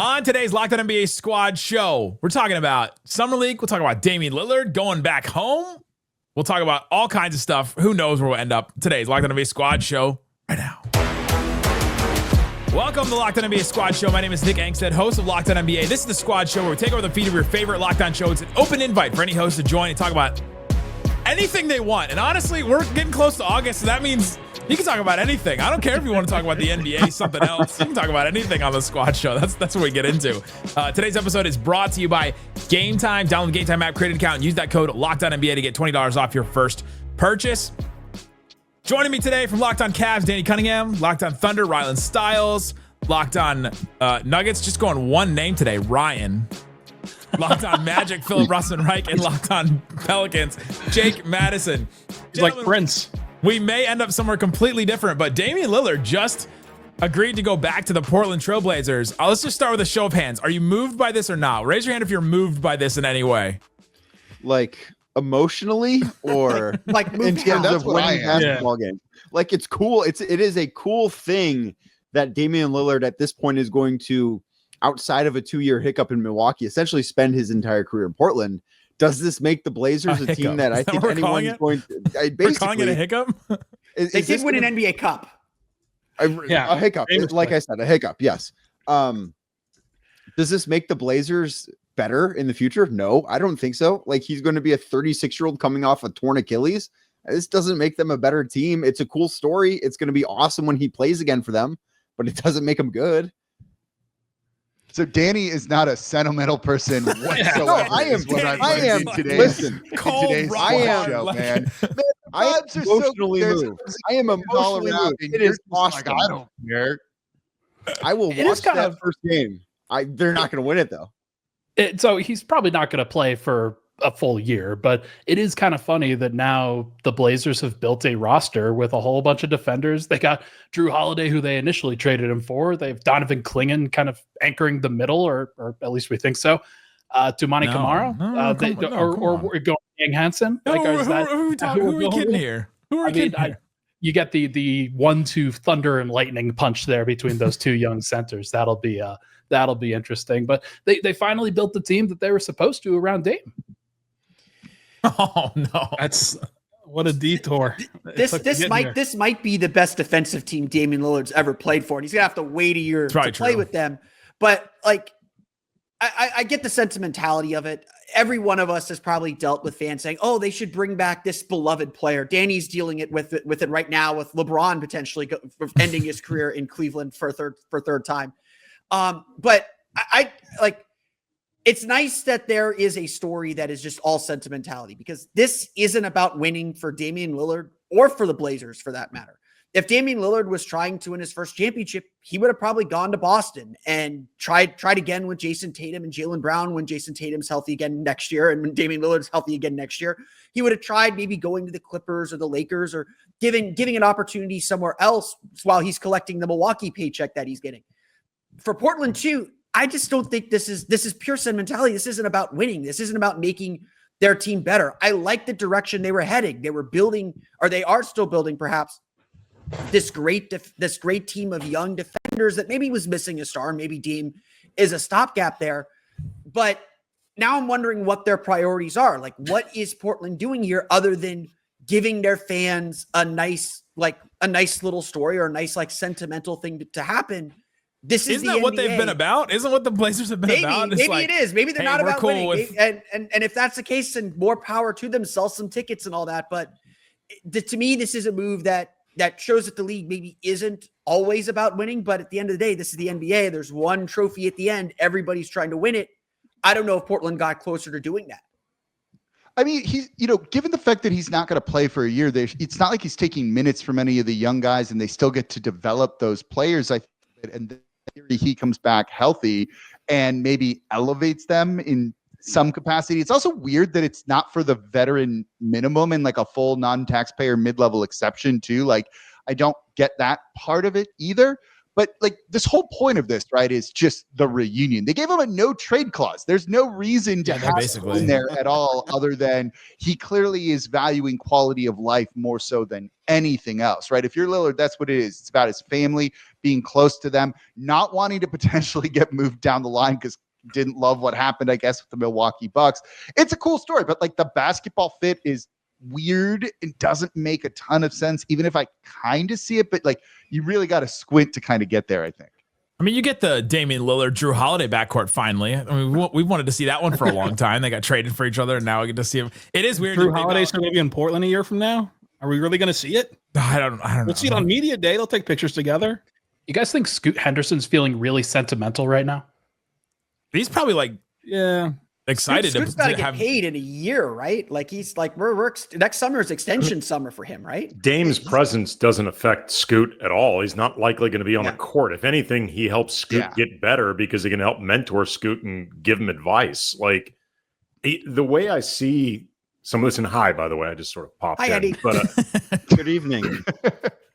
On today's Locked On NBA Squad show, we're talking about Summer League. We'll talk about Damian Lillard going back home. We'll talk about all kinds of stuff. Who knows where we'll end up. Today's Locked On NBA Squad show right now. Welcome to the Locked On NBA Squad show. My name is Nick Angstead, host of Locked On NBA. This is the Squad show where we take over the feed of your favorite Locked On show. It's an open invite for any host to join and talk about anything they want. And honestly, we're getting close to August, so that means you can talk about anything. I don't care if you want to talk about the NBA, something else. You can talk about anything on the Squad show. That's what we get into. Today's episode is brought to you by Game Time. Download the Game Time app, create an account, and use that code LOCKEDONNBA to get $20 off your first purchase. Joining me today from Locked On Cavs, Danny Cunningham. Locked On Thunder, Rylan Stiles. Locked On Nuggets, just going one name today, Ryan. Locked On Magic, Philip Rossman-Reich, and Locked On Pelicans, Jake Madison. He's like Prince. We may end up somewhere completely different, but Damian Lillard just agreed to go back to the Portland Trailblazers. Let's just start with a show of hands. Are you moved by this or not? Raise your hand if you're moved by this in any way. Like emotionally or like in terms of winning basketball games. Like it's cool. It is a cool thing that Damian Lillard at this point is going to, outside of a 2-year hiccup in Milwaukee, essentially spend his entire career in Portland. Does this make the Blazers a team that I think anyone's going to basically, we're calling it a hiccup? They did win an NBA Cup. A hiccup. Like I said, a hiccup. Yes. Does this make the Blazers better in the future? No, I don't think so. Like he's going to be a 36-year-old coming off a torn Achilles. This doesn't make them a better team. It's a cool story. It's going to be awesome when he plays again for them, but it doesn't make them good. So Danny is not a sentimental person whatsoever. No, I am. Listen, I am. Show, man. I am emotionally moved. I am emotionally moved. It is awesome. Like, I don't care. I will watch that first game. They're not going to win it though. So he's probably not going to play for a full year, but it is kind of funny that now the Blazers have built a roster with a whole bunch of defenders. They got Drew Holiday, who they initially traded him for. They have Donovan Clingan kind of anchoring the middle, or at least we think so. Tumani Kamara, or going Yang Hansen. Who are we kidding here? You get the 1-2 thunder and lightning punch there between those two young centers. That'll be interesting. But they finally built the team that they were supposed to around Dame. Oh no! That's what a detour. This might be the best defensive team Damian Lillard's ever played for, and he's gonna have to wait a year to play with them. But like, I get the sentimentality of it. Every one of us has probably dealt with fans saying, "Oh, they should bring back this beloved player." Danny's dealing with it right now with LeBron potentially ending his career in Cleveland for third time. But I like. It's nice that there is a story that is just all sentimentality, because this isn't about winning for Damian Lillard or for the Blazers for that matter. If Damian Lillard was trying to win his first championship, he would have probably gone to Boston and tried again with Jason Tatum and Jaylen Brown when Jason Tatum's healthy again next year and when Damian Lillard's healthy again next year. He would have tried maybe going to the Clippers or the Lakers or giving an opportunity somewhere else while he's collecting the Milwaukee paycheck that he's getting. For Portland too, I just don't think this is pure sentimentality. This isn't about winning. This isn't about making their team better. I like the direction they were heading. They were building, or they are still building, perhaps, this great team of young defenders that maybe was missing a star. Maybe Dame is a stopgap there. But now I'm wondering what their priorities are. Like, what is Portland doing here other than giving their fans a nice little story or a nice sentimental thing to happen? Isn't that what they've been about? Isn't what the Blazers have been about? Maybe it is. Maybe they're not about winning. And if that's the case, then more power to them. Sell some tickets and all that. But to me, this is a move that shows that the league maybe isn't always about winning. But at the end of the day, this is the NBA. There's one trophy at the end. Everybody's trying to win it. I don't know if Portland got closer to doing that. I mean, given the fact that he's not going to play for a year, it's not like he's taking minutes from any of the young guys, and they still get to develop those players. And he comes back healthy and maybe elevates them in some capacity. It's also weird that it's not for the veteran minimum and like a full non-taxpayer mid-level exception too. Like, I don't get that part of it either. But like this whole point of this, right, is just the reunion. They gave him a no trade clause. There's no reason to have him in there at all, other than he clearly is valuing quality of life more so than anything else, right? If you're Lillard, that's what it is. It's about his family, being close to them, not wanting to potentially get moved down the line because didn't love what happened, I guess, with the Milwaukee Bucks. It's a cool story, but like the basketball fit is weird and doesn't make a ton of sense, even if I kind of see it, but like you really got to squint to kind of get there, I think. I mean, you get the Damian Lillard, Drew Holiday backcourt finally. I mean, we wanted to see that one for a long time. They got traded for each other, and now we get to see him. It is weird. Drew Holiday's going to be in Portland a year from now. Are we really going to see it? I don't know. We'll see it on media day. They'll take pictures together. You guys think Scoot Henderson's feeling really sentimental right now? He's probably like, yeah, excited Scoot's got to get paid in a year, right? Like he's like we're next summer is extension summer for him, right? Dame's presence doesn't affect Scoot at all. He's not likely going to be on the court. If anything, he helps Scoot get better because he can help mentor Scoot and give him advice. Like the way I see some of this, and hi, by the way, I just sort of popped in. Eddie. But good evening.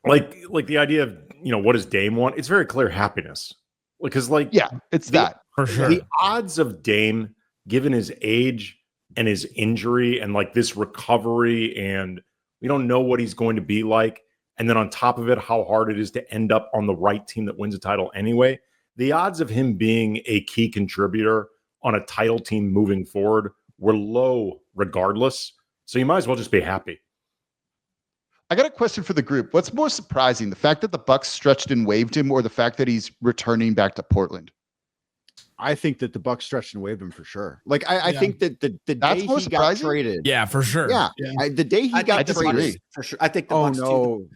like the idea of, what does Dame want? It's very clear happiness. Because it's that for sure. The odds of Dame, given his age and his injury and like this recovery, and we don't know what he's going to be like. And then on top of it, how hard it is to end up on the right team that wins a title anyway. The odds of him being a key contributor on a title team moving forward were low regardless. So you might as well just be happy. I got a question for the group. What's more surprising, the fact that the Bucks stretched and waived him, or the fact that he's returning back to Portland? I think that the Bucks stretched and waived him for sure. Like I think that the day he got traded, for sure. The day he got traded, for sure. I think the Bucks too.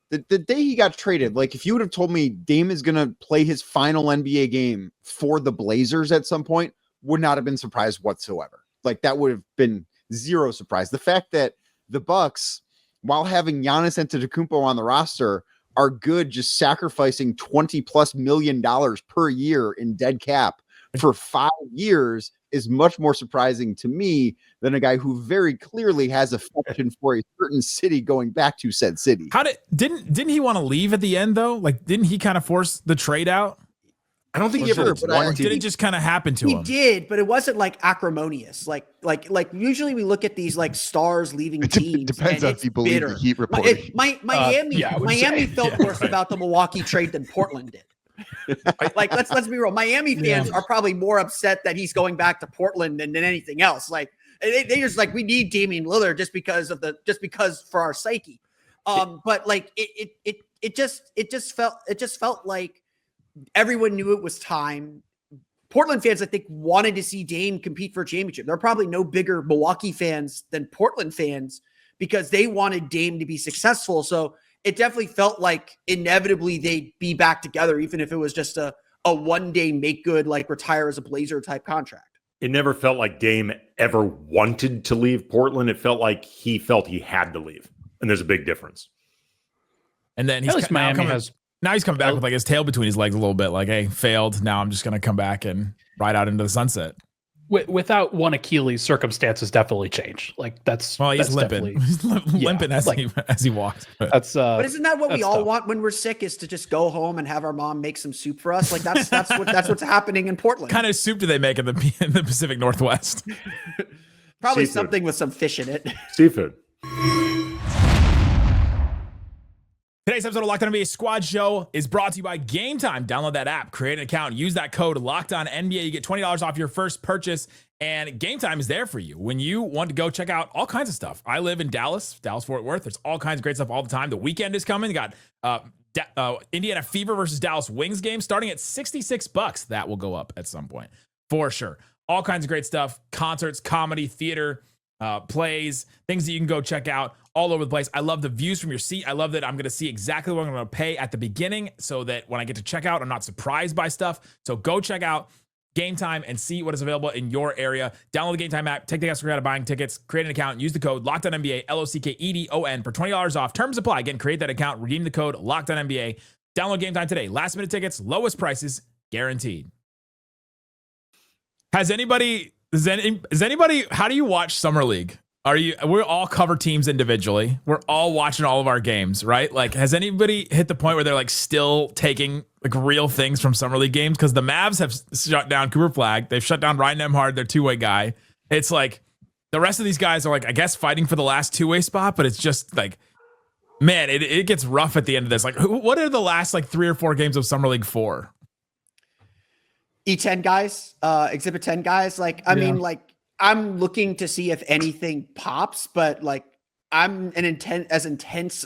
The day he got traded, like if you would have told me Dame is going to play his final NBA game for the Blazers at some point, would not have been surprised whatsoever. Like that would have been zero surprise. The fact that the Bucks, while having Giannis Antetokounmpo on the roster, are good just sacrificing $20+ million per year in dead cap for 5 years is much more surprising to me than a guy who very clearly has affection for a certain city going back to said city. Didn't he want to leave at the end though? Like didn't he kind of force the trade out? I don't think he ever wanted. Did it just kind of happen to him? He did, but it wasn't like acrimonious. Like usually we look at these like stars leaving teams. It depends on if you believe the Heat reporting. Miami felt worse about the Milwaukee trade than Portland did. Like let's be real. Miami fans are probably more upset that he's going back to Portland than anything else. Like they just like, we need Damian Lillard just because for our psyche. But like it just felt like everyone knew it was time. Portland fans, I think, wanted to see Dame compete for a championship. There are probably no bigger Milwaukee fans than Portland fans because they wanted Dame to be successful. So it definitely felt like inevitably they'd be back together, even if it was just a one-day make good, like retire as a Blazer type contract. It never felt like Dame ever wanted to leave Portland. It felt like he felt he had to leave. And there's a big difference. And then now he's coming back with like his tail between his legs a little bit, like, hey, failed. Now I'm just going to come back and ride out into the sunset. Without one Achilles, circumstances definitely change. Like he's limping. He's limping as he walks. But isn't that what we all want when we're sick? Is to just go home and have our mom make some soup for us? Like that's what's happening in Portland. What kind of soup do they make in the Pacific Northwest? Probably seafood. Something with some fish in it. Seafood. Today's episode of Locked On NBA Squad Show is brought to you by Game Time. Download that app, create an account, use that code LOCKEDONNBA. You get $20 off your first purchase, and Game Time is there for you when you want to go check out all kinds of stuff. I live in Dallas-Fort Worth. There's all kinds of great stuff all the time. The weekend is coming. You got Indiana Fever versus Dallas Wings game starting at $66. That will go up at some point for sure. All kinds of great stuff, concerts, comedy, theater, plays, things that you can go check out all over the place. I love the views from your seat. I love that I'm going to see exactly what I'm going to pay at the beginning so that when I get to check out, I'm not surprised by stuff. So go check out Game Time and see what is available in your area. Download the Game Time app, take the guess out of buying tickets, create an account, use the code LOCKEDONNBA, LOCKEDON for $20 off. Terms apply. Again, create that account, redeem the code LOCKEDONNBA. Download Game Time today. Last minute tickets, lowest prices guaranteed. Is anybody, how do you watch Summer League? We're all cover teams individually. We're all watching all of our games, right? Like, has anybody hit the point where they're like still taking like real things from summer league games? Because the Mavs have shut down Cooper Flagg. They've shut down Ryan Nembhard, their two-way guy. It's like the rest of these guys are like, I guess, fighting for the last two-way spot, but it's just like, man, it gets rough at the end of this. Like, what are the last like 3 or 4 games of summer league for? E10 guys, Exhibit 10 guys. Like, I mean, like, I'm looking to see if anything pops, but like, I'm as intense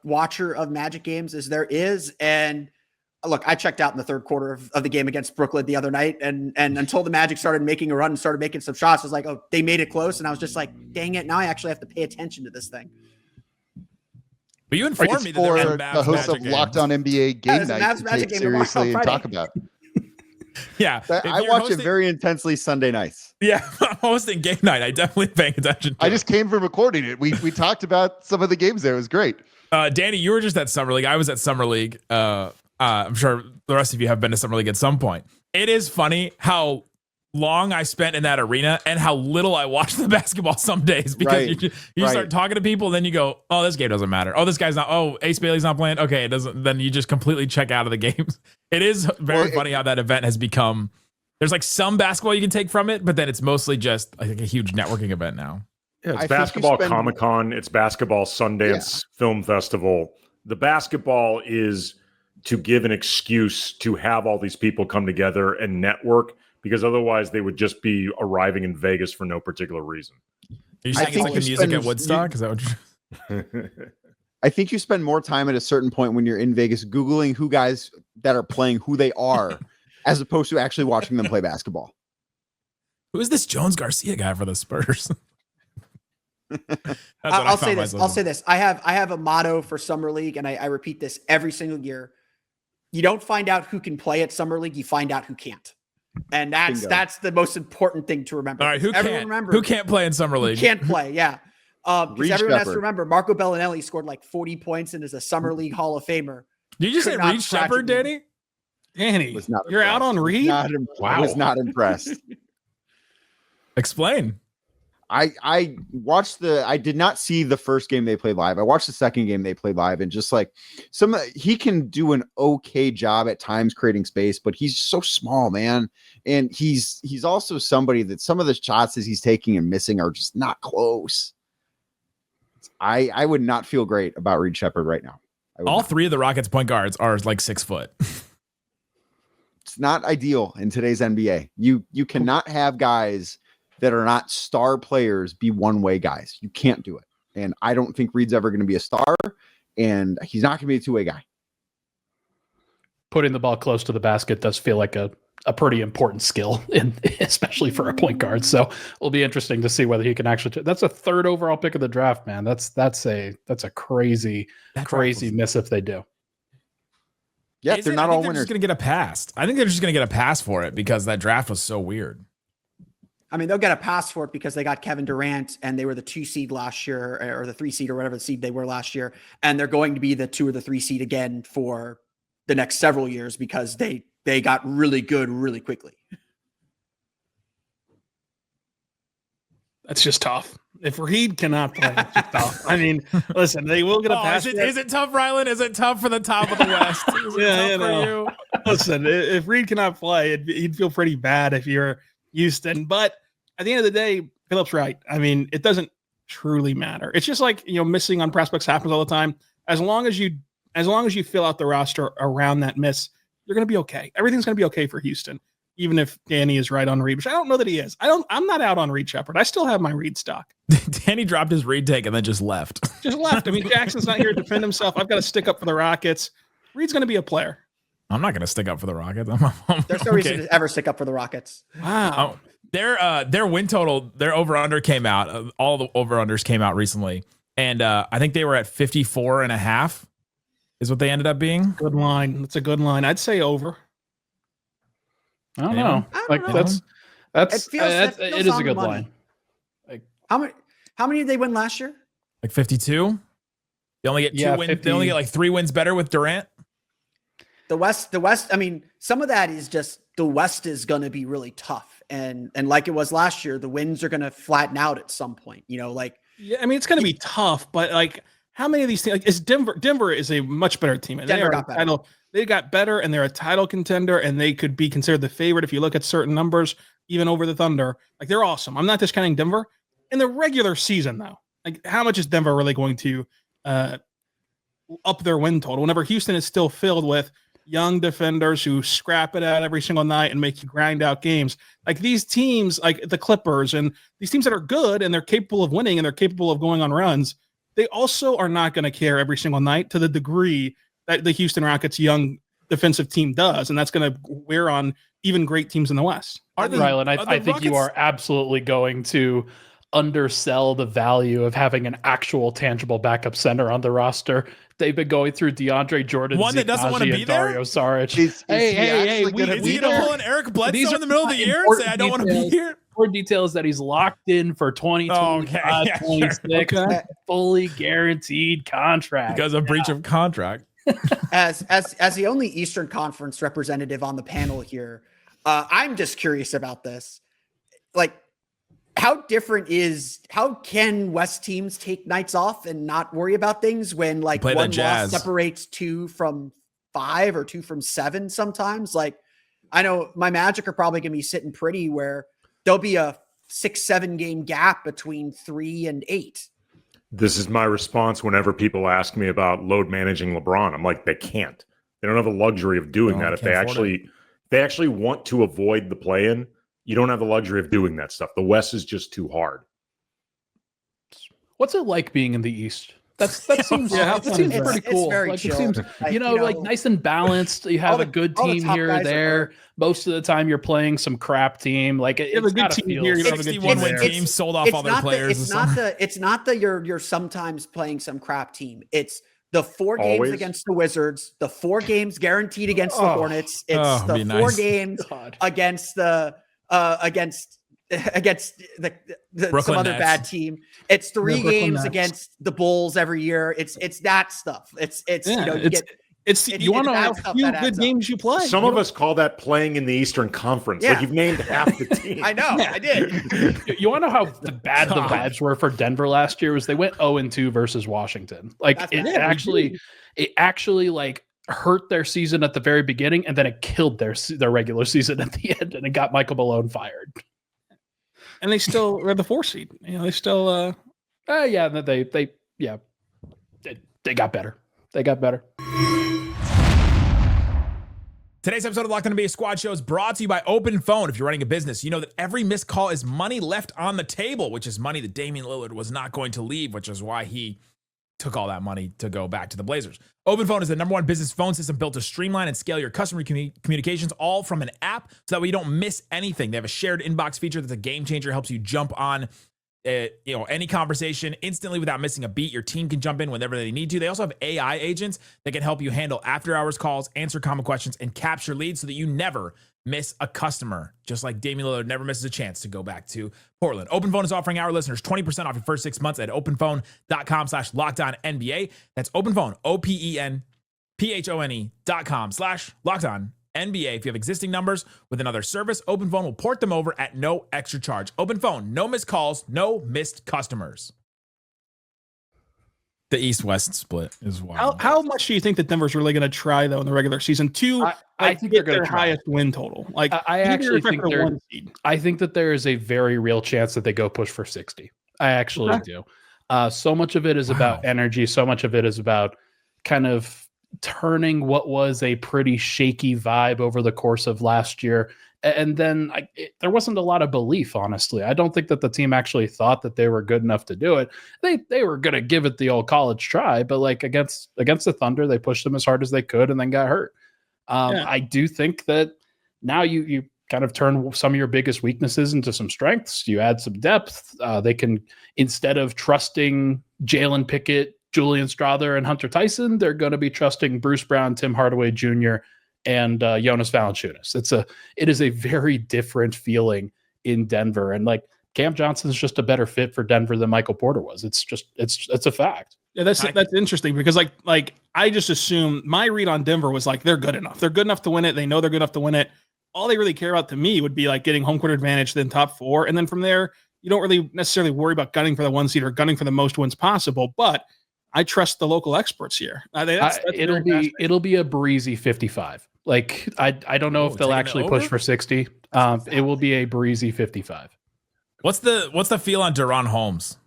watcher of Magic games as there is. And look, I checked out in the third quarter of the game against Brooklyn the other night. And until the Magic started making a run and started making some shots, I was like, oh, they made it close. And I was just like, dang it. Now I actually have to pay attention to this thing. But you informed me that they're in the host of Locked On NBA Game Night to take seriously and talk about. Yeah, I watch it very intensely Sunday nights. Yeah, I'm hosting game night. I definitely paying attention to I just came from recording it. We talked about some of the games there. It was great. Danny, you were just at Summer League. I was at Summer League. I'm sure the rest of you have been to Summer League at some point. It is funny how long I spent in that arena and how little I watch the basketball some days, because you start talking to people and then you go, oh, this game doesn't matter. Oh, this guy's not. Oh, Ace Bailey's not playing. Okay, it doesn't. Then you just completely check out of the games. It is very funny how that event has become. There's like some basketball you can take from it, but then it's mostly just I think a huge networking event now. Yeah, it's basketball Comic-Con. It's basketball Sundance Film Festival. The basketball is to give an excuse to have all these people come together and network, because otherwise they would just be arriving in Vegas for no particular reason. Are you saying it's like the music at Woodstock? Is that what I think you spend more time at a certain point when you're in Vegas Googling who guys that are playing who they are, as opposed to actually watching them play basketball. Who is this Jones Garcia guy for the Spurs? I'll say this. I have a motto for Summer League, and I repeat this every single year. You don't find out who can play at Summer League, you find out who can't. And that's the most important thing to remember. All right, who can't play in Summer League? Who can't play, yeah. Because everyone has to remember, Marco Bellinelli scored like 40 points and is a Summer League Hall of Famer. Did you just say Reed Shepherd, Danny? Danny, you're out on Reed? Wow. I was not impressed. Explain. I watched I did not see the first game they played live. I watched the second game they played live, and just like he can do an okay job at times creating space, but he's so small, man. And he's also somebody that some of the shots that he's taking and missing are just not close. I would not feel great about Reed Shepherd right now. All three of the Rockets point guards are like 6 foot. It's not ideal in today's NBA. You cannot have guys that are not star players be one-way guys. You can't do it. And I don't think Reed's ever going to be a star, and he's not going to be a two-way guy. Putting the ball close to the basket does feel like a pretty important skill, especially for a point guard. So it'll be interesting to see whether he can actually. That's a 3rd overall pick of the draft, man. That's a crazy miss if they do. Yeah, they're not all winners. They're just going to get a pass. I think they're just going to get a pass for it because that draft was so weird. I mean, they'll get a pass for it because they got Kevin Durant and they were the 2 seed last year, or the 3 seed, or whatever the seed they were last year. And they're going to be the 2 or the 3 seed again for the next several years because they got really good really quickly. That's just tough. If Reed cannot play, it's just tough. I mean, listen, they will get a pass. Is it tough, Rylan? Is it tough for the top of the West? Is it tough for you? Listen, if Reed cannot play, you'd feel pretty bad if you're Houston. But at the end of the day, Philip's right. I mean, it doesn't truly matter. It's just like, missing on prospects happens all the time. As long as you fill out the roster around that miss, you're going to be okay. Everything's going to be okay for Houston, even if Danny is right on Reed, which I don't know that he is. I'm not out on Reed Shepherd. I still have my Reed stock. Danny dropped his Reed take and then just left. I mean, Jackson's not here to defend himself. I've got to stick up for the Rockets. Reed's going to be a player. I'm not going to stick up for the Rockets. There's no reason to ever stick up for the Rockets. Wow. Their win total, their over-under came out. All the over-unders came out recently. And I think they were at 54.5 is what they ended up being. Good line. That's a good line. I'd say over. I don't know. It is a good line. Like, how many did they win last year? Like 52. They only get 2 wins. They only get like 3 wins better with Durant. The West. I mean, some of that is just the West is going to be really tough, and like it was last year, the wins are going to flatten out at some point. Yeah, I mean, it's going to be tough, but like, how many of these teams? Like, is Denver is a much better team, and they got better, and they're a title contender, and they could be considered the favorite if you look at certain numbers, even over the Thunder. Like, they're awesome. I'm not discounting Denver in the regular season, though. Like, how much is Denver really going to up their win total whenever Houston is still filled with young defenders who scrap it out every single night and make you grind out games? Like, these teams, like the Clippers and these teams that are good and they're capable of winning and they're capable of going on runs, they also are not going to care every single night to the degree that the Houston Rockets young defensive team does. And that's going to wear on even great teams in the West. Rylan, I think you are absolutely going to undersell the value of having an actual tangible backup center on the roster. They've been going through DeAndre Jordan, one that doesn't want to be there. Dario Saric. Hey, is he going to pull an Eric Bledsoe in the middle of the year and say, "I don't want to be here"? More details that he's locked in for 2025, 26, fully guaranteed contract because of breach of contract. As the only Eastern Conference representative on the panel here, I'm just curious about this. Like, how can West teams take nights off and not worry about things when like one loss separates 2 from 5 or 2 from 7 sometimes? Like, I know my Magic are probably going to be sitting pretty where there'll be a 6-7 game gap between 3 and 8. This is my response whenever people ask me about load managing LeBron. I'm like, they can't. They don't have the luxury of doing that. If they actually want to avoid the play-in, you don't have the luxury of doing that stuff. The West is just too hard. What's it like being in the East? That seems pretty cool. It's very like, chill. it seems, like nice and balanced. You have a good team here or there. Most of the time, you're playing some crap team. Like, you have a good team here. You have a good team. Sold off all their players. It's not that you're sometimes playing some crap team. It's the 4 games against the Wizards, the 4 games guaranteed against the Hornets. It's the 4 games against the some other bad team. It's 3 games against the Bulls every year. It's that stuff. You want to know how few good games you play. Some of us call that playing in the Eastern Conference. Yeah. Like, you've named half the team. I know, I did. You want to know how bad the vibes were for Denver last year? Was they went 0-2 versus Washington. Like, it actually like hurt their season at the very beginning, and then it killed their regular season at the end, and it got Michael Malone fired. And they still are the 4 seed. They still they got better. They got better. Today's episode of Locked On NBA Squad Show is brought to you by Open Phone. If you're running a business, you know that every missed call is money left on the table, which is money that Damian Lillard was not going to leave, which is why he took all that money to go back to the Blazers. Open Phone is the #1 business phone system built to streamline and scale your customer communications, all from an app, so that way you don't miss anything. They have a shared inbox feature that's a game changer, helps you jump on any conversation instantly without missing a beat. Your team can jump in whenever they need to. They also have AI agents that can help you handle after-hours calls, answer common questions, and capture leads so that you never miss a customer, just like Damian Lillard never misses a chance to go back to Portland. OpenPhone is offering our listeners 20% off your first 6 months at openphone.com/LockedOnNBA. That's OpenPhone, OpenPhone.com/LockedOnNBA. If you have existing numbers with another service, OpenPhone will port them over at no extra charge. OpenPhone, no missed calls, no missed customers. The East-West split is wild. How much do you think that Denver's really going to try, though, in the regular season to I think they're going to highest win total? Like, I actually think I think that there is a very real chance that they go push for 60. I actually do. So much of it is about energy. So much of it is about kind of turning what was a pretty shaky vibe over the course of last year. And then there wasn't a lot of belief, honestly. I don't think that the team actually thought that they were good enough to do it. They were going to give it the old college try, but like against the Thunder, they pushed them as hard as they could and then got hurt. I do think that now you kind of turn some of your biggest weaknesses into some strengths. You add some depth. They can, instead of trusting Jalen Pickett, Julian Strawther, and Hunter Tyson, they're going to be trusting Bruce Brown, Tim Hardaway Jr., and Jonas Valanciunas. It is a very different feeling in Denver. And like, Cam Johnson's just a better fit for Denver than Michael Porter was. It's a fact. Yeah, that's interesting because like I just assume my read on Denver was like they're good enough. They're good enough to win it. They know they're good enough to win it. All they really care about to me would be like getting home court advantage, then top 4, and then from there you don't really necessarily worry about gunning for the 1 seed or gunning for the most wins possible. But I trust the local experts here. It'll be a breezy 55. Like I don't know if they'll actually push for 60. It will be a breezy 55. What's the feel on Deron Holmes?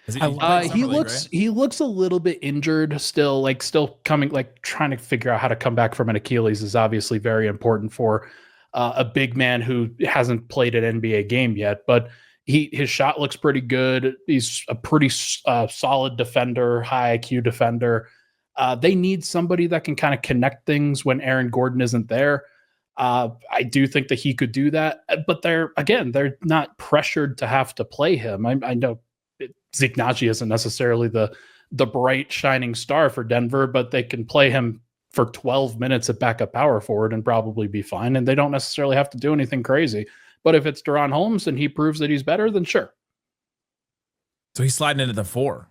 He looks a little bit injured still, trying to figure out how to come back from an Achilles is obviously very important for a big man who hasn't played an NBA game yet, but his shot looks pretty good. He's a pretty solid defender, high IQ defender. They need somebody that can kind of connect things when Aaron Gordon isn't there. I do think that he could do that, but they're not pressured to have to play him. I know Zeke Naji isn't necessarily the bright shining star for Denver, but they can play him for 12 minutes at backup power forward and probably be fine. And they don't necessarily have to do anything crazy. But if it's Deron Holmes and he proves that he's better, then sure. So he's sliding into the 4.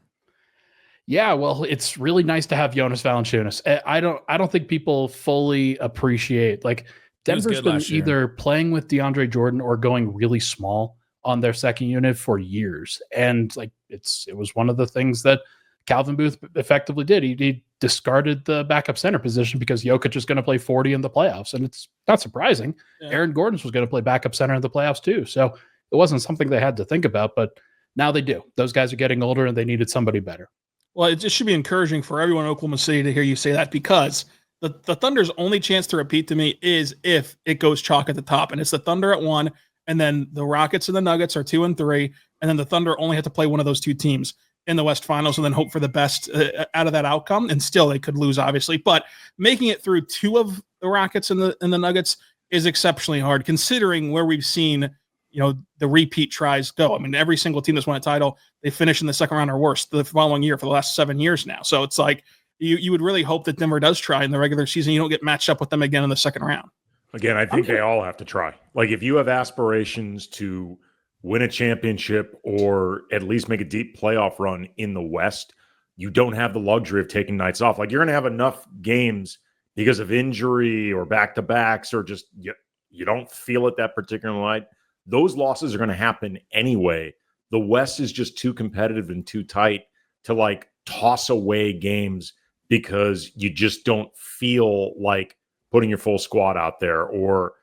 Yeah, well, it's really nice to have Jonas Valanciunas. I don't think people fully appreciate, like, Denver's been either playing with DeAndre Jordan or going really small on their second unit for years. And like it was one of the things that Calvin Booth effectively did. He discarded the backup center position because Jokic is going to play 40 in the playoffs. And it's not surprising. Yeah. Aaron Gordon was going to play backup center in the playoffs too. So it wasn't something they had to think about, but now they do. Those guys are getting older and they needed somebody better. Well, it just should be encouraging for everyone in Oklahoma City to hear you say that, because the Thunder's only chance to repeat to me is if it goes chalk at the top, and it's the Thunder at 1, and then the Rockets and the Nuggets are 2 and 3, and then the Thunder only have to play one of those 2 teams in the West Finals and then hope for the best out of that outcome. And still they could lose, obviously, but making it through 2 of the Rockets and the Nuggets is exceptionally hard, considering where we've seen, the repeat tries go. I mean, every single team that's won a title, they finish in the second round or worse the following year for the last 7 years now. So it's like you would really hope that Denver does try in the regular season. You don't get matched up with them again in the second round. Again, I think they all have to try. Like, if you have aspirations to win a championship or at least make a deep playoff run in the West, you don't have the luxury of taking nights off. Like, you're going to have enough games because of injury or back-to-backs or just you don't feel it that particular night. Those losses are going to happen anyway. The West is just too competitive and too tight to, like, toss away games because you just don't feel like putting your full squad out there, or,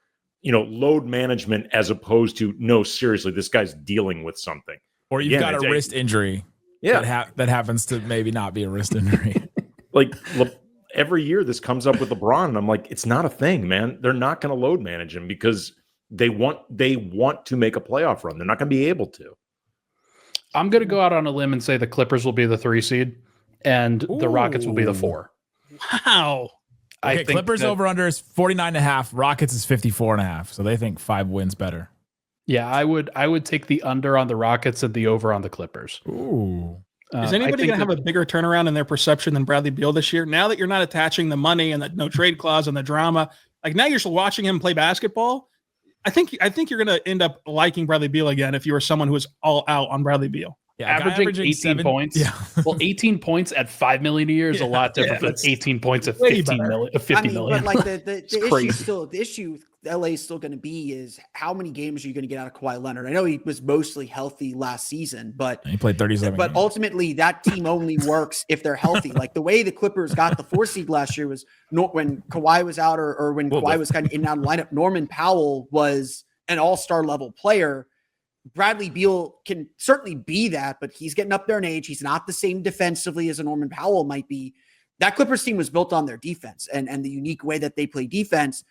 load management as opposed to, no, seriously, this guy's dealing with something. Or you've got a wrist injury. Yeah. That happens to maybe not be a wrist injury. Like, every year this comes up with LeBron, and I'm like, it's not a thing, man. They're not going to load manage him because they want to make a playoff run. They're not going to be able to. I'm going to go out on a limb and say the Clippers will be the 3 seed and the Rockets will be the 4. Wow. Okay, I think Clippers over under is 49.5. Rockets is 54.5. So they think 5 wins better. Yeah, I would take the under on the Rockets and the over on the Clippers. Ooh. Is anybody going to have a bigger turnaround in their perception than Bradley Beal this year? Now that you're not attaching the money and the no trade clause and the drama, like, now you're still watching him play basketball. I think you're going to end up liking Bradley Beal again if you were someone who was all out on Bradley Beal. Yeah, averaging 18 points. Yeah. Well, 18 points at $5 million a year is a lot different than 18 points at 50 million. But like the issue LA is still going to be is how many games are you going to get out of Kawhi Leonard? I know he was mostly healthy last season, but he played 37. But ultimately, that team only works if they're healthy. Like, the way the Clippers got the 4 seed last year was when Kawhi was out or when Kawhi was kind of in and out of the lineup. Norman Powell was an all-star level player. Bradley Beal can certainly be that, but he's getting up there in age. He's not the same defensively as a Norman Powell might be. That Clippers team was built on their defense and the unique way that they play defense.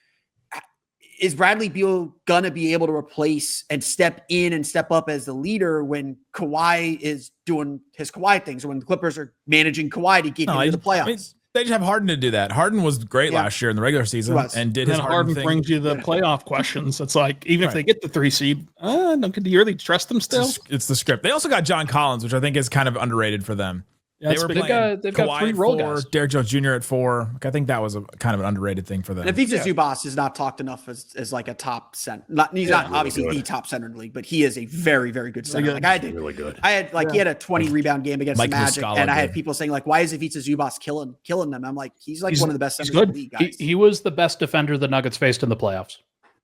Is Bradley Beal going to be able to replace and step in and step up as the leader when Kawhi is doing his Kawhi things, or when the Clippers are managing Kawhi to get into the playoffs? I mean, they just have Harden to do that. Harden was great last year in the regular season and did his Harden thing. Brings you the playoff questions. It's like, even if they get the 3 seed, do you really trust them still? It's the script. They also got John Collins, which I think is kind of underrated for them. Yeah, they were playing. They've got 3 role guys. Derrick Jones Jr. at 4. I think that was a kind of an underrated thing for them. And Ivica Zubac is not talked enough as like a top center. He's not really obviously the top center in the league, but he is a very, very good center. Like really good. I had he had a 20 rebound game against the Magic, and I had people saying like, "Why is Ivica Zubac killing them?" I'm like, he's one of the best centers in the league, guys. He was the best defender the Nuggets faced in the playoffs,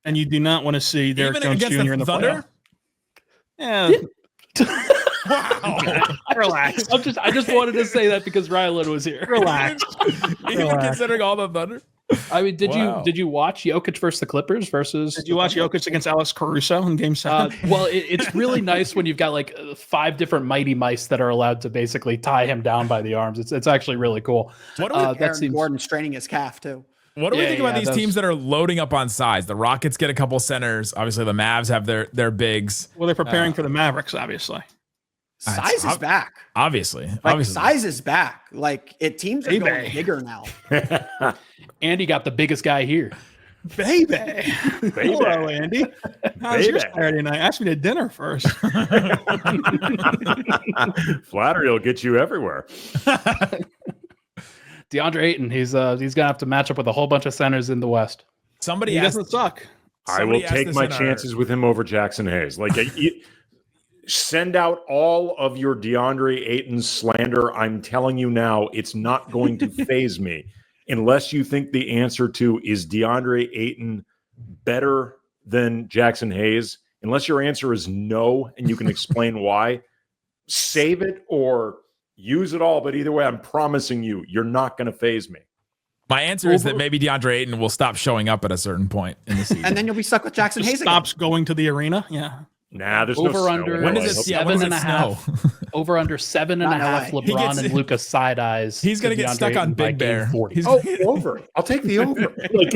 and you do not want to see Derrick Jones Jr. in the Thunder. Yeah. Wow. Relax. I just wanted to say that because Ryland was here. Relax. Even considering all the Thunder. I mean, did you watch Jokic versus the Clippers versus? Did you watch Jokic against Alex Caruso in Game 7? Well, it's really nice when you've got like 5 different mighty mice that are allowed to basically tie him down by the arms. It's actually really cool. What do we Aaron Gordon straining his calf too? What do we think about these teams that are loading up on size? The Rockets get a couple centers. Obviously, the Mavs have their bigs. Well, they're preparing for the Mavericks, obviously. Size is back. Obviously. Size is back. Like teams are going bigger now. Andy got the biggest guy here. Baby. Hello, Andy. How's your Saturday night? Ask me to dinner first. Flattery will get you everywhere. DeAndre Ayton, he's gonna have to match up with a whole bunch of centers in the West. He doesn't suck. I will take my chances with him over Jackson Hayes. Like, send out all of your DeAndre Ayton slander. I'm telling you now, it's not going to faze me unless you think the answer to is DeAndre Ayton better than Jackson Hayes. Unless your answer is no, and you can explain why, save it or use it all. But either way, I'm promising you, you're not going to faze me. My answer is that maybe DeAndre Ayton will stop showing up at a certain point in the season. And then you'll be stuck with Jackson Hayes. Stops going to the arena. Yeah. Nah, there's over no under. snow. When is it 7.5? Over under 7.5. LeBron and Luka side eyes. He's gonna get stuck on Big Bear. Over. I'll take the over. Like,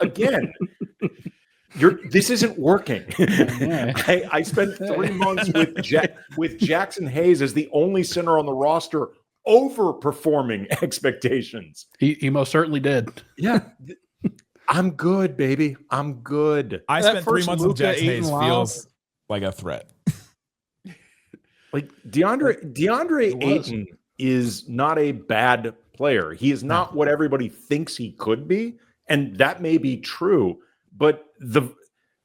again, this isn't working. I spent 3 months with Jackson Hayes as the only center on the roster, overperforming expectations. He most certainly did. Yeah. I'm good, baby. I'm good. I spent 3 months with Jackson Hayes. Feels like a threat. Like DeAndre Ayton is not a bad player. He is not what everybody thinks he could be, and that may be true. But the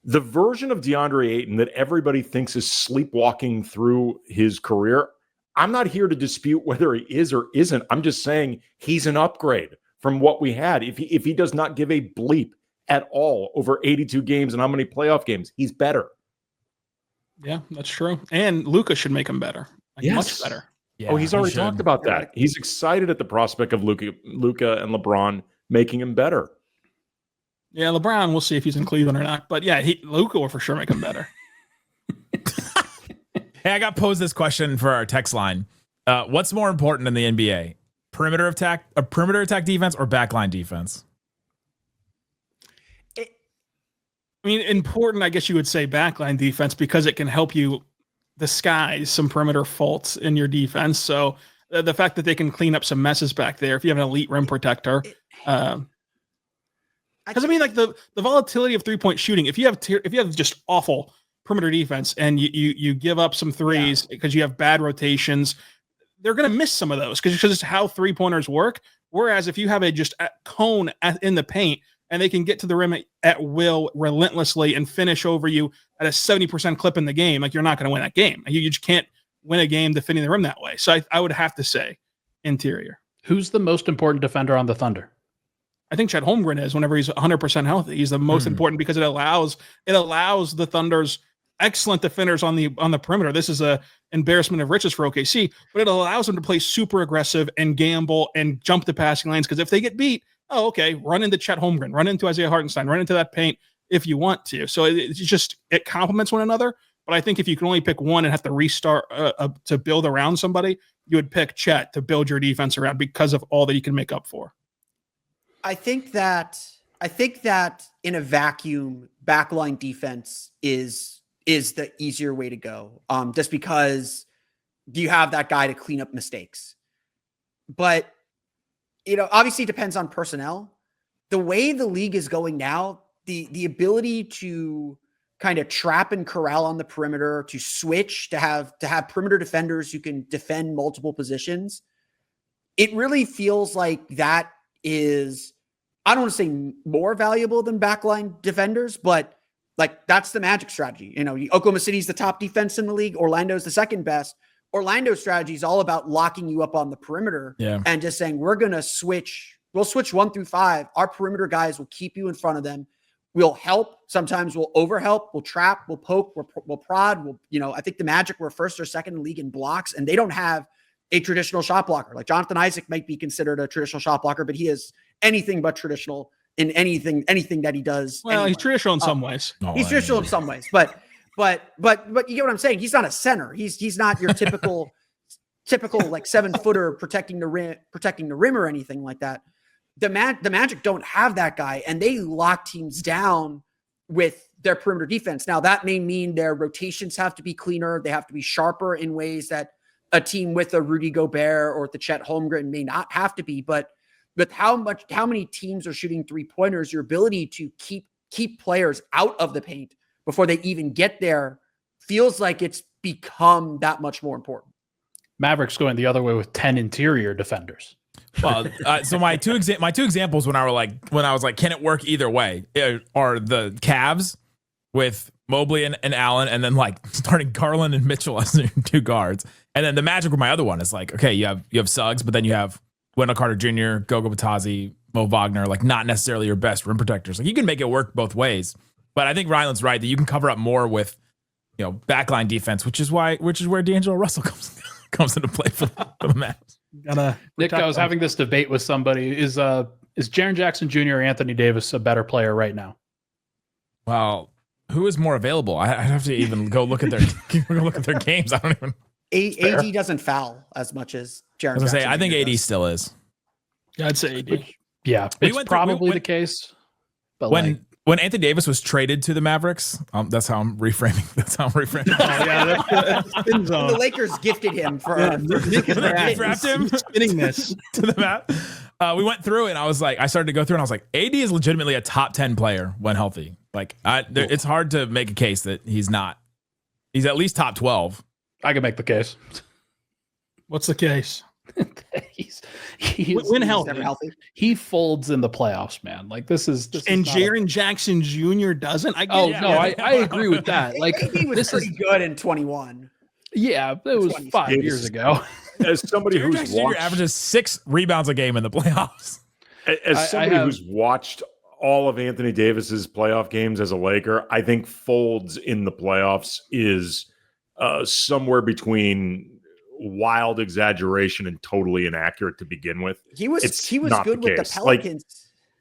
version of DeAndre Ayton that everybody thinks is sleepwalking through his career, I'm not here to dispute whether he is or isn't. I'm just saying he's an upgrade from what we had. If he does not give a bleep at all over 82 games and how many playoff games, he's better. Yeah, that's true. And Luka should make him better. Much better. Yeah, he's already talked about that. He's excited at the prospect of Luka and LeBron making him better. Yeah, LeBron, we'll see if he's in Cleveland or not. But yeah, Luka will for sure make him better. Hey, I got posed this question for our text line. What's more important in the NBA? Perimeter attack defense or backline defense? I mean, important, I guess you would say backline defense because it can help you disguise some perimeter faults in your defense. So the fact that they can clean up some messes back there, if you have an elite rim protector, because I mean, like the volatility of 3-point shooting, if you have just awful perimeter defense and you give up some threes because you have bad rotations, they're going to miss some of those because it's how 3-pointers work. Whereas if you have a cone in the paint, and they can get to the rim at will relentlessly and finish over you at a 70% clip in the game, like you're not going to win that game. You just can't win a game defending the rim that way. So I would have to say interior. Who's the most important defender on the Thunder? I think Chet Holmgren is whenever he's 100% healthy. He's the most important because it allows the Thunder's excellent defenders on the perimeter. This is a embarrassment of riches for OKC, but it allows them to play super aggressive and gamble and jump the passing lanes. Because if they get beat, run into Chet Holmgren, run into Isaiah Hartenstein, run into that paint if you want to. So it complements one another. But I think if you can only pick one and have to restart to build around somebody, you would pick Chet to build your defense around because of all that you can make up for. I think that in a vacuum, backline defense is the easier way to go. Just because you have that guy to clean up mistakes. But obviously it depends on personnel. The way the league is going now, the ability to kind of trap and corral on the perimeter, to switch, to have perimeter defenders who can defend multiple positions, it really feels like that is, I don't want to say more valuable than backline defenders, but like that's the Magic strategy. You know, Oklahoma City's the top defense in the league. Orlando's the second best. Orlando's strategy is all about locking you up on the perimeter and just saying, we'll switch 1 through 5. Our perimeter guys will keep you in front of them. We'll help. Sometimes we'll overhelp. We'll trap. We'll poke. We'll prod. I think the Magic were first or second in the league in blocks, and they don't have a traditional shot blocker. Like Jonathan Isaac might be considered a traditional shot blocker, but he is anything but traditional in anything that he does. Well, anyway. He's traditional in some ways. He's traditional in some ways, but you get what I'm saying? He's not a center. He's not your typical like 7-footer protecting the rim or anything like that. The Magic don't have that guy, and they lock teams down with their perimeter defense. Now that may mean their rotations have to be cleaner. They have to be sharper in ways that a team with a Rudy Gobert or the Chet Holmgren may not have to be. But how many teams are shooting 3-pointers? Your ability to keep players out of the paint before they even get there feels like it's become that much more important. Mavericks going the other way with 10 interior defenders. Well, so my two examples when I was like, can it work either way? Are the Cavs with Mobley and Allen, and then like starting Garland and Mitchell as their 2 guards, and then the Magic with my other one is like, okay, you have Suggs, but then you have Wendell Carter Jr., Gogo Batadze, Mo Wagner, like not necessarily your best rim protectors. Like you can make it work both ways, but I think Ryland's right that you can cover up more with backline defense, which is where D'Angelo Russell comes into play for the Mavs. Nick, I was having this debate with somebody. Is Jaren Jackson Jr. or Anthony Davis a better player right now? Well, who is more available? I have to even go look at their games. I don't even. AD doesn't foul as much as Jaren Jackson. I think AD still is. Yeah, I'd say AD. Yeah, it's probably the case. But when Anthony Davis was traded to the Mavericks, that's how I'm reframing. The Lakers gifted him for draft him spinning this to the map. We went through and I started to go through and I was like, AD is legitimately a top 10 player when healthy. Like it's hard to make a case that he's not. He's at least top 12. I can make the case. What's the case? he's healthy. He folds in the playoffs, man. Like this is Jaren Jackson Jr. doesn't. I agree with that. Like he was pretty good in 21. Yeah, it was 5 years ago. As somebody who's watched, averages 6 rebounds a game in the playoffs. As somebody who's watched all of Anthony Davis's playoff games as a Laker, I think folds in the playoffs is somewhere between wild exaggeration and totally inaccurate to begin with. He was good with the Pelicans. Like,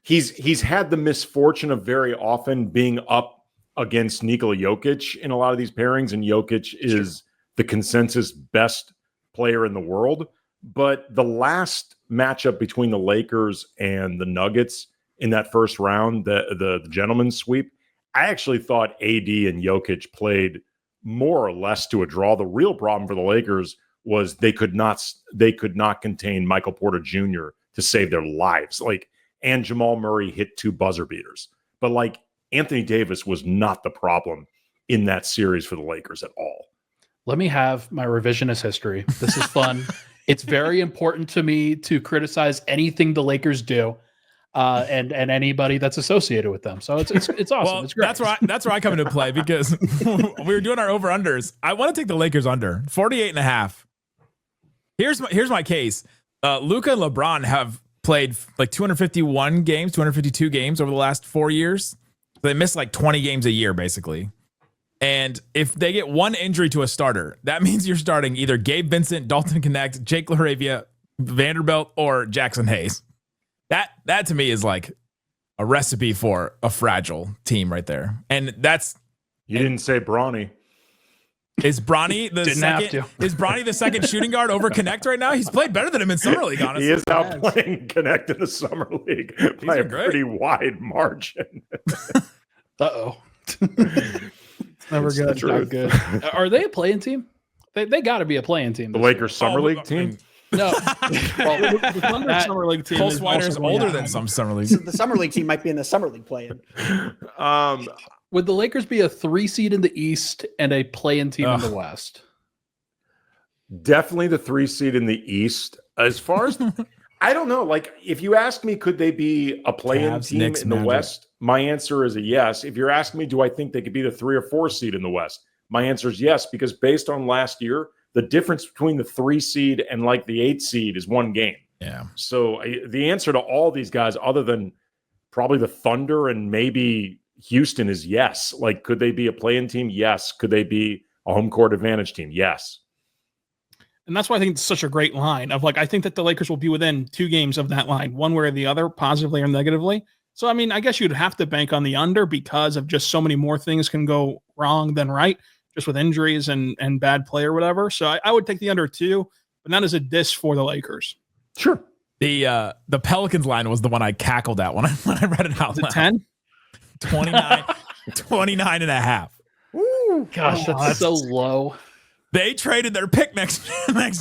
he's had the misfortune of very often being up against Nikola Jokic in a lot of these pairings, and Jokic is the consensus best player in the world. But the last matchup between the Lakers and the Nuggets in that first round, the gentleman's sweep, I actually thought AD and Jokic played more or less to a draw. The real problem for the Lakers was they could not contain Michael Porter Jr. to save their lives. And Jamal Murray hit 2 buzzer beaters. But Anthony Davis was not the problem in that series for the Lakers at all. Let me have my revisionist history. This is fun. It's very important to me to criticize anything the Lakers do. And anybody that's associated with them. So it's awesome. Well, it's great. That's where I come into play because we were doing our over-unders. I want to take the Lakers under 48.5. Here's my case. Luka and LeBron have played 251 games, 252 games over the last 4 years. They miss 20 games a year, basically. And if they get one injury to a starter, that means you're starting either Gabe Vincent, Dalton Connect, Jake LaRavia, Vanderbilt, or Jackson Hayes. That to me is a recipe for a fragile team right there. And that's didn't say Bronny. Is Bronny the second shooting guard over Connect right now? He's played better than him in Summer League, honestly. He is outplaying Connect in the Summer League by a pretty wide margin. Uh-oh. Never good. Not good. Are they a play-in team? They got to be a play-in team. The Lakers Summer League team? No. The Thunder Summer League team. Cole Swider's older than some Summer League. So the Summer League team might be in the Summer League play-in. Would the Lakers be a 3 seed in the East and a play-in team in the West? Definitely the 3 seed in the East. As far as I don't know, like if you ask me, could they be a play-in team Knicks, in the Magic. West? My answer is a yes. If you're asking me, do I think they could be the 3 or 4 seed in the West? My answer is yes, because based on last year, the difference between the 3 seed and like the 8 seed is 1 game. Yeah. So the answer to all these guys, other than probably the Thunder and maybe Houston, is yes. Like, could they be a play-in team? Yes. Could they be a home court advantage team? Yes. And that's why I think it's such a great line of like, I think that the Lakers will be within 2 games of that line, one way or the other, positively or negatively. So, I mean, I guess you'd have to bank on the under because of just so many more things can go wrong than right, just with injuries and bad play or whatever. So I would take the under 2, but not as a diss for the Lakers. Sure. The Pelicans line was the one I cackled at when I read it out loud. 10? 29 and a half. Ooh, gosh, that's so low. They traded their pick next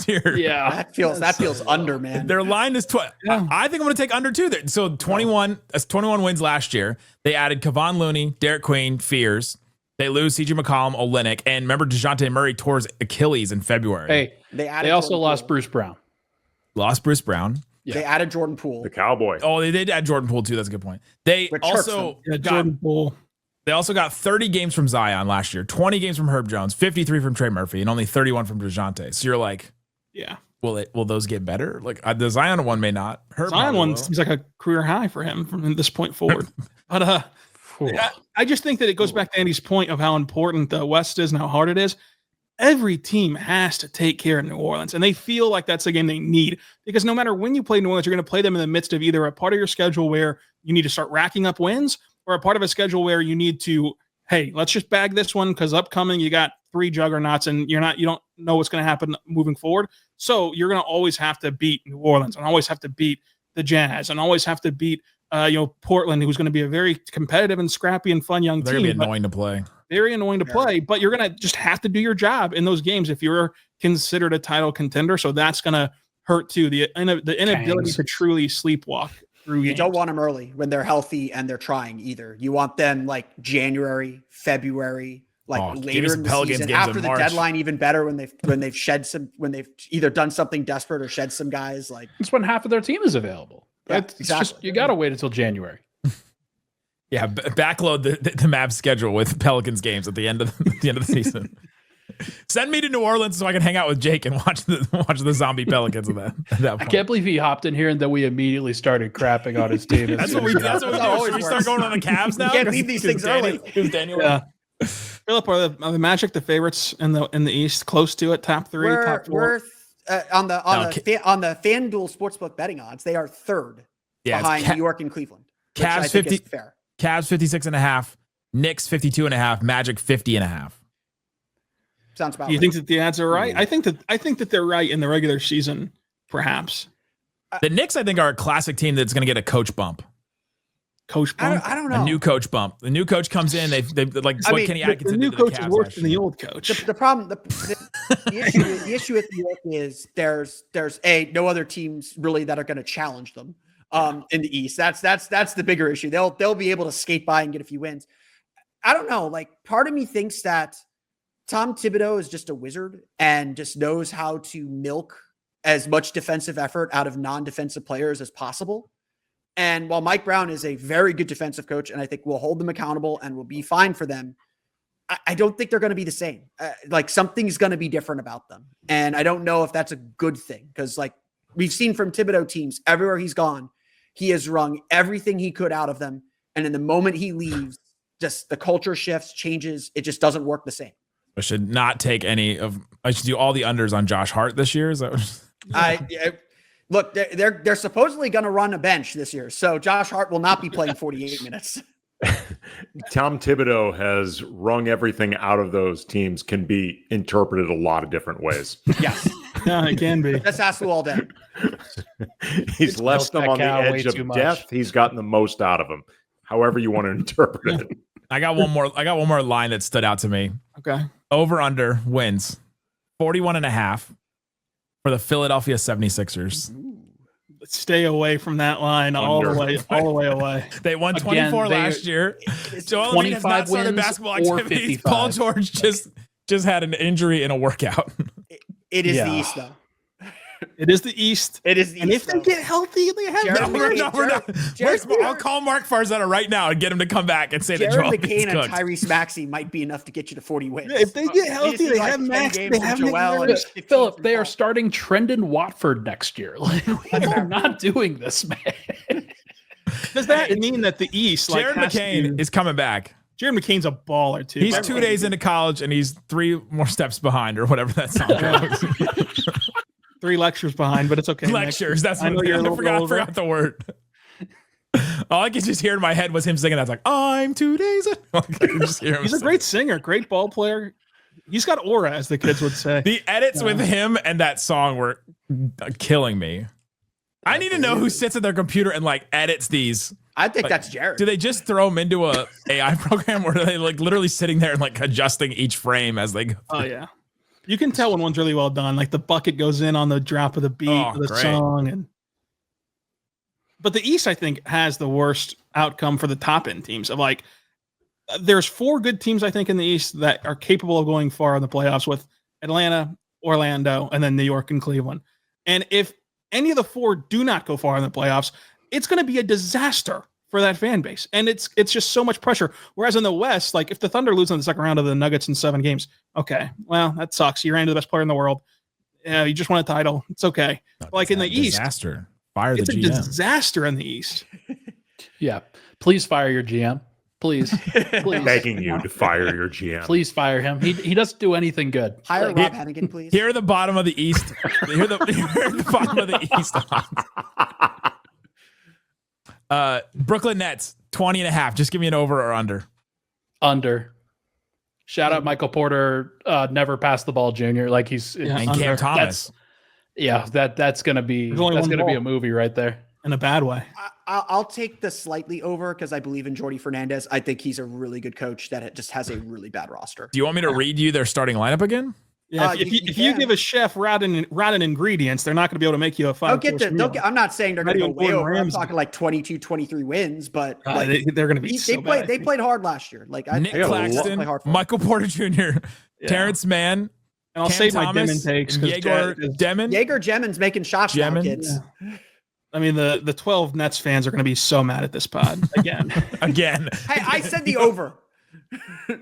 year. Yeah, that feels under, man. Their line is 12. Yeah. I think I'm going to take under 2 there. So 21 wins last year. They added Kevon Looney, Derek Queen, Fears. They lose C.J. McCollum, Olynyk, and remember DeJounte Murray tore his Achilles in February. Hey, they also Jordan lost Poole. Bruce Brown. Lost Bruce Brown. Yeah. They added Jordan Poole. The Cowboy. Oh, they did add Jordan Poole too. That's a good point. They also Jordan Poole. They also got 30 games from Zion last year, 20 games from Herb Jones, 53 from Trey Murphy, and only 31 from DeJounte. So you're like, yeah, will those get better? Like the Zion one may not. Herb Zion one seems like a career high for him from this point forward. But I just think that it goes back to Andy's point of how important the West is and how hard it is. Every team has to take care of New Orleans, and they feel like that's the game they need because no matter when you play New Orleans, you're going to play them in the midst of either a part of your schedule where you need to start racking up wins or a part of a schedule where you need to, hey, let's just bag this one because upcoming you got 3 juggernauts and you don't know what's going to happen moving forward. So you're going to always have to beat New Orleans and always have to beat the Jazz and always have to beat Portland, who's going to be a very competitive and scrappy and fun young team. They're going to be annoying to play. Very annoying to play, but you're going to just have to do your job in those games if you're considered a title contender. So that's going to hurt too. The inability to truly sleepwalk through games. You don't want them early when they're healthy and they're trying either. You want them like January, February, later in the season after the deadline, even better when they've either done something desperate or shed some guys. Like it's when half of their team is available. Yeah, exactly. Just, you got to wait until January. Yeah, backload the Mavs schedule with Pelicans games at the end of the season. Send me to New Orleans so I can hang out with Jake and watch the zombie Pelicans at that point. I can't believe he hopped in here and then we immediately started crapping on his team. That's what we do. Should we start going on the Cavs now? You can't leave these things early. Yeah. Philip, are the Magic the favorites in the East? Close to it, top 3, top 4. On the FanDuel Sportsbook betting odds, they are 3rd behind New York and Cleveland. Cavs 50 fair. Cavs 56.5, Knicks 52.5, Magic 50.5. Sounds about. Do you think that the odds are right? I think that they're right in the regular season, perhaps. The Knicks, I think, are a classic team that's going to get a coach bump. Coach bump? I don't know. A new coach bump. The new coach comes in. They like what Kenny Atkinson. The new coach is worse than the old coach. The problem, the issue with New York is there's no other teams really that are going to challenge them in the East. That's the bigger issue. They'll be able to skate by and get a few wins. I don't know. Like part of me thinks that Tom Thibodeau is just a wizard and just knows how to milk as much defensive effort out of non-defensive players as possible. And while Mike Brown is a very good defensive coach, and I think will hold them accountable and will be fine for them, I don't think they're going to be the same. Like something's going to be different about them. And I don't know if that's a good thing because like we've seen from Thibodeau teams everywhere he's gone, he has wrung everything he could out of them. And in the moment he leaves, just the culture shifts, changes. It just doesn't work the same. I should not take any of. I should do all the unders on Josh Hart this year. Is that what? Look, they're supposedly going to run a bench this year, so Josh Hart will not be playing 48 minutes. Tom Thibodeau has wrung everything out of those teams. Can be interpreted a lot of different ways. Yes, yeah, it can be. Let's ask all day. He's left them on the edge of death. He's gotten the most out of them. However you want to interpret it. I got one more line that stood out to me. Okay. Over under wins 41.5 for the Philadelphia 76ers. Let's stay away from that line all the way away. They won 24 last year. Joel Embiid has not started basketball activities. Paul George just had an injury in a workout. It is the East though. It is the East. It is the and East. if they get healthy, they have I'll call Mark Farzetta right now and get him to come back and say that Joel McCain and Tyrese Maxey might be enough to get you to 40 wins. Yeah, if they get healthy, they have Max. They have Joel. Philip, they are starting Trendon Watford next year. Like, we're not doing this, man. Does that mean that the East, like Jaren McCain is coming back? Jaren McCain's a baller too. He's 2 days into college and he's 3 more steps behind, or whatever that song goes. 3 lectures behind, but it's okay. Lectures. That's what I forgot the word. All I could just hear in my head was him singing. That's like, I'm 2 days in. He's a great singer, great ball player. He's got aura, as the kids would say. The edits with him and that song were killing me. I need to know who sits at their computer and like edits these. I think that's Jared. Do they just throw them into a AI program, or are they like literally sitting there and like adjusting each frame as they go through? Oh yeah, you can tell when one's really well done. Like the bucket goes in on the drop of the beat of the song, but the East, I think, has the worst outcome for the top end teams. Of like, there's 4 good teams I think in the East that are capable of going far in the playoffs, with Atlanta, Orlando, and then New York and Cleveland. And if any of the 4 do not go far in the playoffs, it's going to be a disaster for that fan base. And it's just so much pressure. Whereas in the West, like if the Thunder lose in the second round of the Nuggets in 7 games, okay, well, that sucks. You ran into the best player in the world. You just won a title. It's okay. Like in the East, disaster. Fire the GM. It's a disaster in the East. Yeah. Please fire your GM. Please. Begging you to fire your GM. Please fire him. He doesn't do anything good. Hire Rob Hennigan, please. Here are the bottom of the East. Here are the bottom of the East. Brooklyn Nets 20.5. Just give me an over or under. Under. Shout out Michael Porter. Never passed the ball, Junior. Like he's and Cam Thomas. That's gonna be a movie right there. In a bad way. I'll take the slightly over because I believe in Jordy Fernandez. I think he's a really good coach that just has a really bad roster. Do you want me to read you their starting lineup again? Yeah, if you give a chef rotten ingredients, they're not going to be able to make you a 5-course meal. I'm not saying they're going to go way over. I'm talking like 22, 23 wins, but they're going to be they played hard last year. Like Nick Claxton, Michael Porter Jr., Terrence Mann, and I'll save my Demon takes. Jaeger Jemin's making shots now, kids. Yeah. I mean, the 12 Nets fans are going to be so mad at this pod again. Hey, I said the over.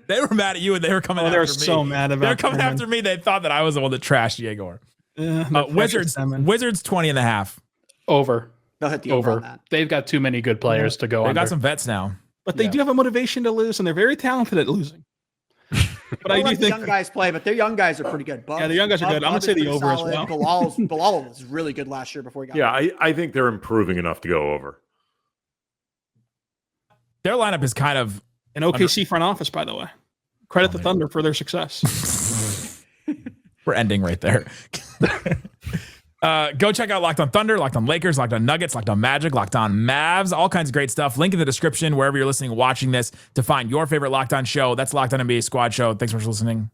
They were mad at you, and they were coming after me. They're so mad about. They're coming after me. They thought that I was the one that trashed Jaeger. Wizards 20.5. Over. They'll hit the over on that. They've got too many good players to go. They've got some vets now, but they do have a motivation to lose, and they're very talented at losing. But I do think young guys play, but their young guys are pretty good. Yeah, the young guys are good. I'm gonna say the over as well. Bilal was really good last year before he got. Yeah, I think they're improving enough to go over. Their lineup is kind of an OKC front office, by the way. Credit the Thunder for their success. We're ending right there. Go check out Locked on Thunder, Locked on Lakers, Locked on Nuggets, Locked on Magic, Locked on Mavs, all kinds of great stuff. Link in the description wherever you're listening, watching this, to find your favorite Locked on show. That's Locked on NBA Squad Show. Thanks for listening.